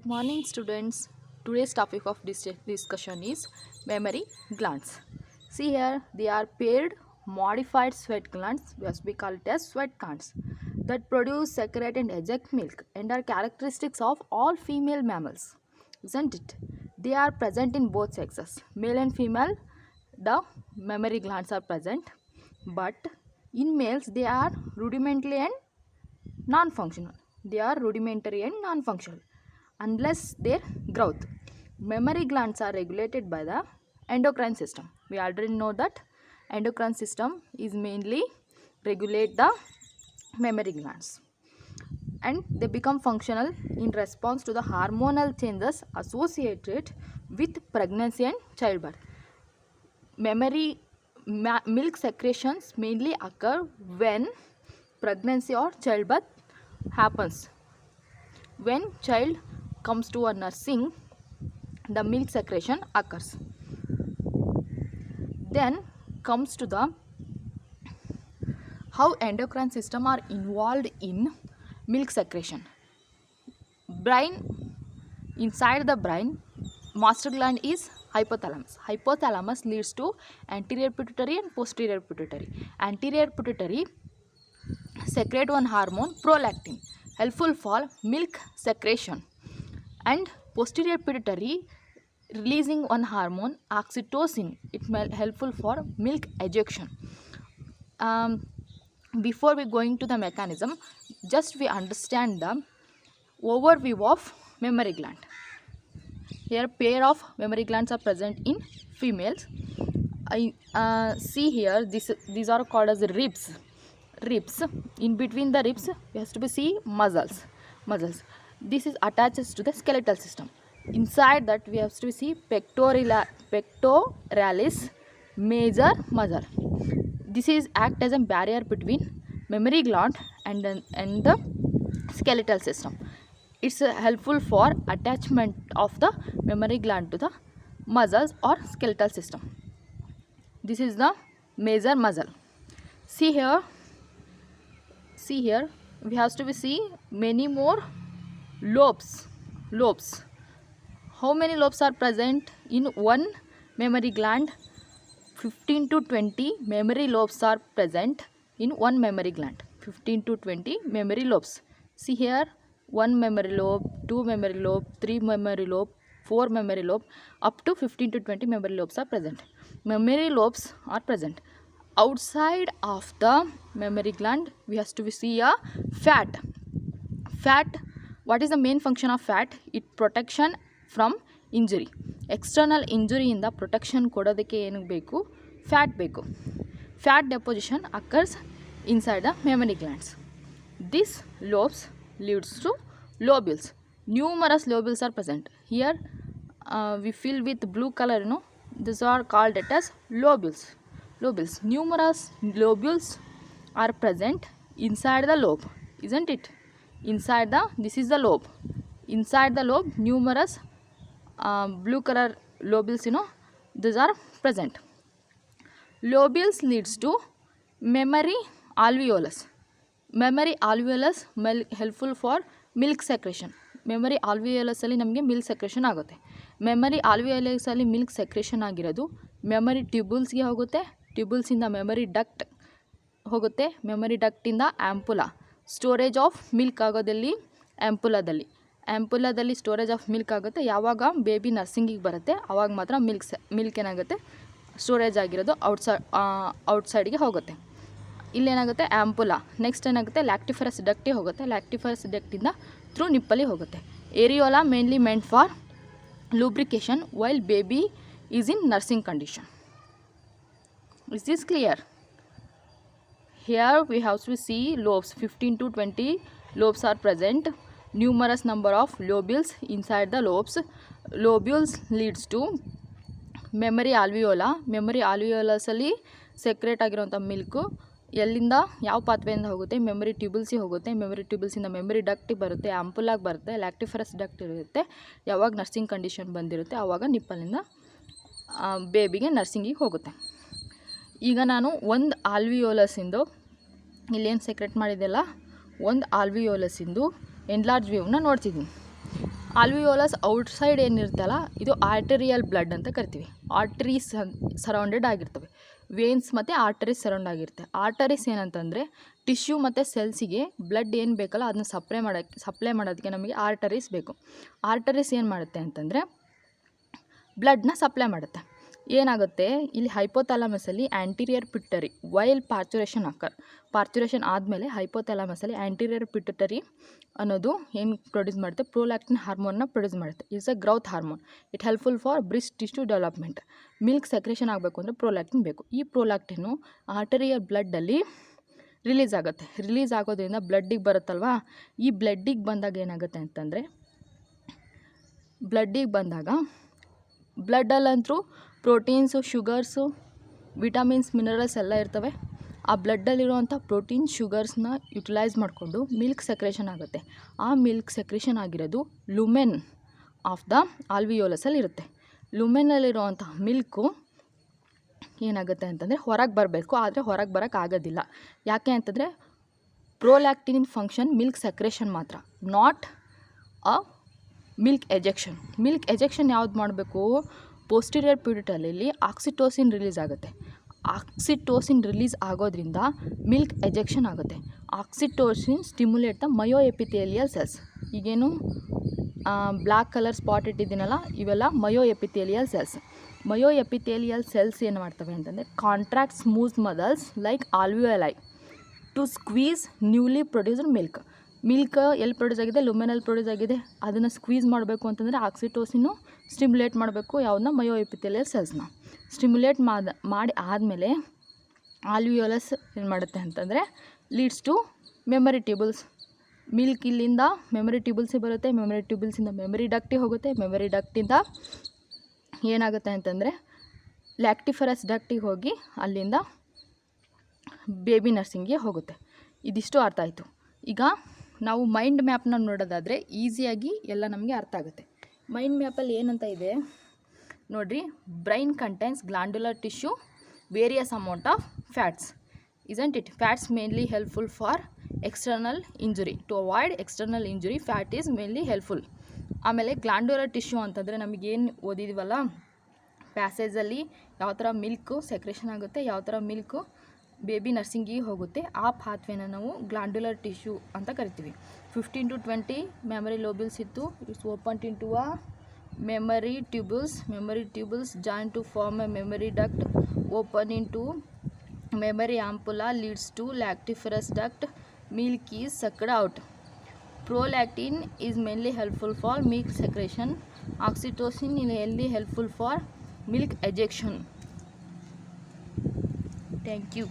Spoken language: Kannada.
Good morning, students. Today's topic of discussion is mammary glands. See here, they are paired modified sweat glands, we call it as sweat glands, that produce, secrete, and eject milk and are characteristics of all female mammals, isn't it? They are present in both sexes, male and female. The mammary glands are present, but in males they are rudimentary and non-functional. They are rudimentary and non-functional unless their growth. Mammary glands are regulated by the endocrine system. We already know that endocrine system is mainly regulate the mammary glands, and they become functional in response to the hormonal changes associated with pregnancy and childbirth. Mammary milk secretions mainly occur when pregnancy or childbirth happens. When child comes to a nursing, the milk secretion occurs. Then comes to the how endocrine system are involved in milk secretion. Brain, inside the brain, master gland is hypothalamus. Hypothalamus leads to anterior pituitary and posterior pituitary. Anterior pituitary secrete one hormone, prolactin, helpful for milk secretion, and posterior pituitary releasing one hormone, oxytocin, it may helpful for milk ejection. Before we going to the mechanism, just we understand the overview of mammary gland. Here pair of mammary glands are present in females. See here, these are called as ribs. In between the ribs we have to see muscles. This is attaches to the skeletal system. Inside that we have to see pectoralis major muscle. This is act as a barrier between mammary gland and the skeletal system. It's helpful for attachment of the mammary gland to the muscles or skeletal system. This is the major muscle. See here, we have to see many more lobes. How many lobes are present in one mammary gland? 15 to 20 mammary lobes are present in one mammary gland. 15 to 20 mammary lobes. See here, 1 mammary lobe, 2 mammary lobe, 3 mammary lobe, 4 mammary lobe, up to 15 to 20 mammary lobes are present. Mammary lobes are present. Outside of the mammary gland, we have to see a fat. What is the main function of fat? It protection from injury. External injury in the protection ಕೊಡೋದಕ್ಕೆ ಏನು ಬೇಕು? Fat ಬೇಕು. Fat deposition occurs inside the mammary glands. This lobes leads to lobules. Numerous lobules are present. Here we fill with blue color, these are called it as lobules. Numerous lobules are present inside the lobe, isn't it? This is the lobe. Inside the lobe, numerous blue color lobules, these are present. Lobules leads to mammary alveolus. Mammary alveolus helpful for milk secretion. Mammary alveolus ಅಲ್ಲಿ ನಮಗೆ milk secretion ಆಗುತ್ತೆ. Mammary alveolus ಅಲ್ಲಿ milk secretion ಆಗಿರೋದು mammary tubules ಗೆ ಹೋಗುತ್ತೆ. Tubules ಇಂದ mammary duct ಹೋಗುತ್ತೆ. Mammary duct ಇಂದ ampulla. Storage of milk ಆಗೋದಲ್ಲಿ ಆ್ಯಂಪುಲಾದಲ್ಲಿ ಸ್ಟೋರೇಜ್ ಆಫ್ ಮಿಲ್ಕ್ ಆಗುತ್ತೆ. ಯಾವಾಗ ಬೇಬಿ ನರ್ಸಿಂಗಿಗೆ ಬರುತ್ತೆ ಆವಾಗ ಮಾತ್ರ ಮಿಲ್ಕ್ ಏನಾಗುತ್ತೆ ಸ್ಟೋರೇಜ್ ಆಗಿರೋದು ಔಟ್ಸೈಡ್ಗೆ ಹೋಗುತ್ತೆ. ಇಲ್ಲೇನಾಗುತ್ತೆ ಆ್ಯಂಪುಲಾ. ನೆಕ್ಸ್ಟ್ ಏನಾಗುತ್ತೆ ಲ್ಯಾಕ್ಟಿಫರಸ್ ಡಕ್ಟಿಗೆ ಹೋಗುತ್ತೆ. ಲ್ಯಾಕ್ಟಿಫರಸ್ ಡಕ್ಟಿಂದ ಥ್ರೂ ನಿಪ್ಪಲ್ಲಿ ಹೋಗುತ್ತೆ. Areola mainly meant for lubrication while baby is in nursing condition. Is this clear? Here we have to see lobes. 15 to 20 lobes are present. Numerous number of lobules inside the lobes. Lobules leads to mammary alveola. Mammary alveolus ಅಲ್ಲಿ ಸೆಕ್ರೇಟ್ ಆಗಿರುವಂಥ ಮಿಲ್ಕು ಎಲ್ಲಿಂದ ಯಾವ ಪಾತ್ವೆಯಿಂದ ಹೋಗುತ್ತೆ? ಮೆಮರಿ ಟ್ಯೂಬಲ್ಸಿಗೆ ಹೋಗುತ್ತೆ. ಮೆಮರಿ ಟ್ಯೂಬಲ್ಸಿಂದ ಮೆಮರಿ ಡಕ್ಟಿಗೆ ಬರುತ್ತೆ, ಆ್ಯಂಪುಲಾಗಿ ಬರುತ್ತೆ, ಲ್ಯಾಕ್ಟಿಫರಸ್ ಡಕ್ಟ್ ಇರುತ್ತೆ. ಯಾವಾಗ ನರ್ಸಿಂಗ್ ಕಂಡೀಷನ್ ಬಂದಿರುತ್ತೆ ಆವಾಗ ನಿಪ್ಪಲಿಂದ ಬೇಬಿಗೆ ನರ್ಸಿಂಗಿಗೆ ಹೋಗುತ್ತೆ. ಈಗ ನಾನು ಒಂದು ಆಲ್ವಿಯೋಲಸಿಂದು ಇಲ್ಲೇನು ಸೆಕ್ರೆಟ್ ಮಾಡಿದೆಯಲ್ಲ, ಒಂದು ಆಲ್ವಿಯೋಲಸಿಂದು ಎನ್ಲಾರ್ಜ್ ವ್ಯೂನ ನೋಡ್ತಿದ್ದೀನಿ. ಆಲ್ವಿಯೋಲಸ್ ಔಟ್ಸೈಡ್ ಏನಿರುತ್ತಲ್ಲ ಇದು ಆರ್ಟರಿಯಲ್ ಬ್ಲಡ್ ಅಂತ ಕರಿತೀವಿ. ಆರ್ಟರೀಸ್ ಸರೌಂಡೆಡ್ ಆಗಿರ್ತವೆ. ವೇನ್ಸ್ ಮತ್ತು ಆರ್ಟರೀಸ್ ಸರೌಂಡ್ ಆಗಿರುತ್ತೆ. ಆರ್ಟರೀಸ್ ಏನಂತಂದರೆ ಟಿಶ್ಯೂ ಮತ್ತು ಸೆಲ್ಸಿಗೆ ಬ್ಲಡ್ ಏನು ಬೇಕಲ್ಲ ಅದನ್ನ ಸಪ್ಲೈ ಮಾಡೋದಕ್ಕೆ ನಮಗೆ ಆರ್ಟರೀಸ್ ಬೇಕು. ಆರ್ಟರೀಸ್ ಏನು ಮಾಡುತ್ತೆ ಅಂತಂದರೆ ಬ್ಲಡ್ನ ಸಪ್ಲೈ ಮಾಡುತ್ತೆ. ಏನಾಗುತ್ತೆ ಇಲ್ಲಿ ಹೈಪೋಥಾಲಮಸಲ್ಲಿ ಆ್ಯಂಟೀರಿಯರ್ ಪಿಟ್ಯುಟರಿ ವೈಲ್ ಪಾರ್ಚುರೇಷನ್ ಆದಮೇಲೆ ಹೈಪೋಥಾಲಮಸಲ್ಲಿ ಆ್ಯಂಟೀರಿಯರ್ ಪಿಟ್ಯುಟರಿ ಅನ್ನೋದು ಏನು ಪ್ರೊಡ್ಯೂಸ್ ಮಾಡುತ್ತೆ, ಪ್ರೋಲ್ಯಾಕ್ಟಿನ್ ಹಾರ್ಮೋನ್ನ ಪ್ರೊಡ್ಯೂಸ್ ಮಾಡುತ್ತೆ. It's a growth hormone. It helpful for breast tissue development. Milk secretion ಆಗಬೇಕು ಅಂದರೆ ಪ್ರೋಲ್ಯಾಕ್ಟಿನ್ ಬೇಕು. ಈ ಪ್ರೋಲ್ಯಾಕ್ಟಿನ್ನು ಆರ್ಟರಿಯಲ್ ಬ್ಲಡ್ಡಲ್ಲಿ ರಿಲೀಸ್ ಆಗುತ್ತೆ. ರಿಲೀಸ್ ಆಗೋದ್ರಿಂದ ಬ್ಲಡ್ಡಿಗೆ ಬರುತ್ತಲ್ವಾ, ಈ ಬ್ಲಡ್ಡಿಗೆ ಬಂದಾಗ ಏನಾಗುತ್ತೆ ಅಂತಂದರೆ ಬ್ಲಡ್ಡಲ್ಲಂತೂ ಪ್ರೋಟೀನ್ಸು, ಶುಗರ್ಸು, ವಿಟಮಿನ್ಸ್, ಮಿನರಲ್ಸ್ ಎಲ್ಲ ಇರ್ತವೆ. ಆ ಬ್ಲಡ್ಡಲ್ಲಿರುವಂಥ ಪ್ರೋಟೀನ್, ಶುಗರ್ಸ್ನ ಯುಟಿಲೈಸ್ ಮಾಡಿಕೊಂಡು ಮಿಲ್ಕ್ ಸೆಕ್ರೇಷನ್ ಆಗುತ್ತೆ. ಆ ಮಿಲ್ಕ್ ಸೆಕ್ರೇಷನ್ ಆಗಿರೋದು ಲುಮೆನ್ ಆಫ್ ದ ಆಲ್ವಿಯೋಲಸಲ್ಲಿ ಇರುತ್ತೆ. ಲುಮೆನಲ್ಲಿರುವಂಥ ಮಿಲ್ಕು ಏನಾಗುತ್ತೆ ಅಂತಂದರೆ ಹೊರಗೆ ಬರಬೇಕು, ಆದರೆ ಹೊರಗೆ ಬರೋಕ್ಕಾಗೋದಿಲ್ಲ. ಯಾಕೆ ಅಂತಂದರೆ ಪ್ರೋಲ್ಯಾಕ್ಟಿನ್ ಫಂಕ್ಷನ್ ಮಿಲ್ಕ್ ಸೆಕ್ರೇಷನ್ ಮಾತ್ರ, not a milk ejection. Milk ejection ಯಾವ್ದು ಮಾಡಬೇಕು, ಪೋಸ್ಟೀರಿಯರ್ ಪಿಟ್ಯುಟರಿಯಲ್ಲಿ ಆಕ್ಸಿಟೋಸಿನ್ ರಿಲೀಸ್ ಆಗುತ್ತೆ. ಆಕ್ಸಿಟೋಸಿನ್ ರಿಲೀಸ್ ಆಗೋದ್ರಿಂದ ಮಿಲ್ಕ್ ಎಜೆಕ್ಷನ್ ಆಗುತ್ತೆ. Oxytocin stimulate the myoepithelial cells. ಈಗೇನು ಬ್ಲ್ಯಾಕ್ ಕಲರ್ ಸ್ಪಾಟ್ ಇಟ್ಟಿದ್ದೀನಲ್ಲ, ಇವೆಲ್ಲ myoepithelial cells. Myoepithelial cells ಏನು ಮಾಡ್ತವೆ ಅಂತಂದರೆ contract smooth muscles like alveoli to squeeze newly produced milk. Milk ಎಲ್ಲಿ ಪ್ರೊಡ್ಯೂಸ್ ಆಗಿದೆ, ಲುಮೆನಲ್ಲಿ ಪ್ರೊಡ್ಯೂಸ್ ಆಗಿದೆ. ಅದನ್ನು ಸ್ಕ್ವೀಸ್ ಮಾಡಬೇಕು ಅಂತಂದರೆ ಆಕ್ಸಿಟೋಸಿನ್ನು ಸ್ಟಿಮ್ಯುಲೇಟ್ ಮಾಡಬೇಕು. ಯಾವುದನ್ನ, ಮಯೋ ಎಪಿಥೇಲಿಯಲ್ ಸೆಲ್ಸ್ನ ಸ್ಟಿಮ್ಯುಲೇಟ್ ಮಾಡಿ ಆದಮೇಲೆ ಆಲ್ವಿಯೋಲಸ್ ಏನು ಮಾಡುತ್ತೆ ಅಂತಂದರೆ ಲೀಡ್ಸ್ ಟು ಮೆಮರಿ ಟ್ಯೂಬಲ್ಸ್. ಮಿಲ್ಕ್ ಇಲ್ಲಿಂದ ಮೆಮರಿ ಟ್ಯೂಬಲ್ಸಿಗೆ ಬರುತ್ತೆ. ಮೆಮರಿ ಟ್ಯೂಬಲ್ಸಿಂದ ಮೆಮರಿ ಡಕ್ಟಿಗೆ ಹೋಗುತ್ತೆ. ಮೆಮರಿ ಡಕ್ಟಿಂದ ಏನಾಗುತ್ತೆ ಅಂತಂದರೆ ಲ್ಯಾಕ್ಟಿಫರಸ್ ಡಕ್ಟಿಗೆ ಹೋಗಿ ಅಲ್ಲಿಂದ ಬೇಬಿ ನರ್ಸಿಂಗ್ಗೆ ಹೋಗುತ್ತೆ. ಇದಿಷ್ಟು ಅರ್ಥ ಆಯಿತು. ಈಗ ನಾವು ಮೈಂಡ್ ಮ್ಯಾಪ್ನ ನೋಡೋದಾದರೆ ಈಸಿಯಾಗಿ ಎಲ್ಲ ನಮಗೆ ಅರ್ಥ ಆಗುತ್ತೆ. ಮೈಂಡ್ ಮ್ಯಾಪಲ್ಲಿ ಏನಂತ ಇದೆ ನೋಡಿರಿ, brain contains glandular tissue, various amount of fats, isn't it? Fats mainly helpful for external injury. To avoid external injury, fat is mainly helpful. ಆಮೇಲೆ ಗ್ಲ್ಯಾಂಡ್ಯುಲರ್ ಟಿಶ್ಯೂ ಅಂತಂದರೆ ನಮಗೇನು ಓದಿದ್ವಲ್ಲ ಪ್ಯಾಸೇಜಲ್ಲಿ, ಯಾವ ಥರ ಮಿಲ್ಕು ಸೆಕ್ರೇಷನ್ ಆಗುತ್ತೆ, ಯಾವ ಥರ ಮಿಲ್ಕು ಬೇಬಿ ನರ್ಸಿಂಗಿಗೆ ಹೋಗುತ್ತೆ, ಆ ಪಾತ್ವೇನ ನಾವು ಗ್ಲ್ಯಾಂಡ್ಯುಲರ್ ಟಿಶ್ಯೂ ಅಂತ ಕರಿತೀವಿ. 15 to 20 ಮೆಮರಿ ಲೋಬ್ಯೂಲ್ಸ್ ಇತ್ತು. It's open into a memory tubules join to form a memory duct, open into memory ampulla leads to lactiferous duct, milk is sucked out. Prolactin is mainly helpful for milk secretion. Oxytocin is mainly helpful for milk ejection. Thank you.